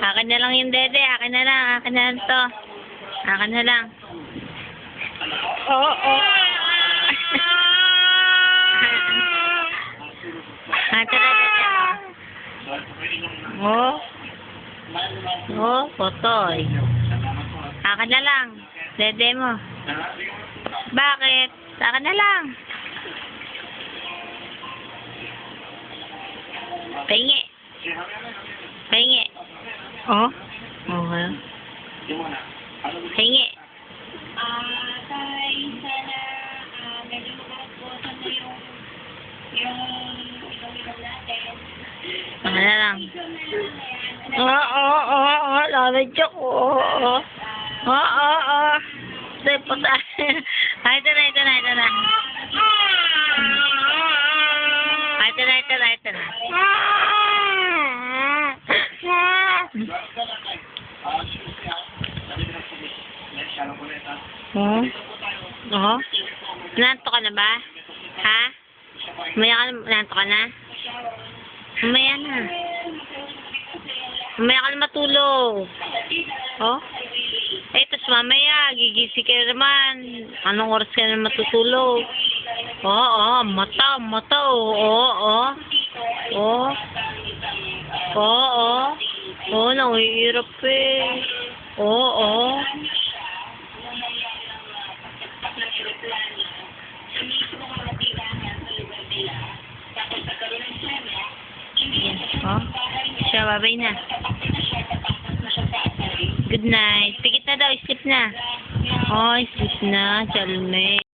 Akin na lang yung dede. Akin na lang. Akin na lang to. Akin na lang. Oo. Ito na dede mo. Potoy. Akin na lang. Dede mo. Bakit? Akin na lang. Pahingi. Pahingi. Oh? Okay. Pahingi. Tay, sana medyo makakusan mo yung ilong natin. Ano na lang. Oo. Lamig joke. Oo. Say, puta. Ito na. Ito na. Oo. Nanto ka na ba? Ha? Nanto ka na? Mamaya na. Mamaya ka na matulog. Oh? Tapos mamaya, gigising ka naman. Anong oras ka na matutulog? Mata. Nanghihirap eh. Siya, babay na. Good night. Pikit na daw, sleep na. Sleep na, Chalme.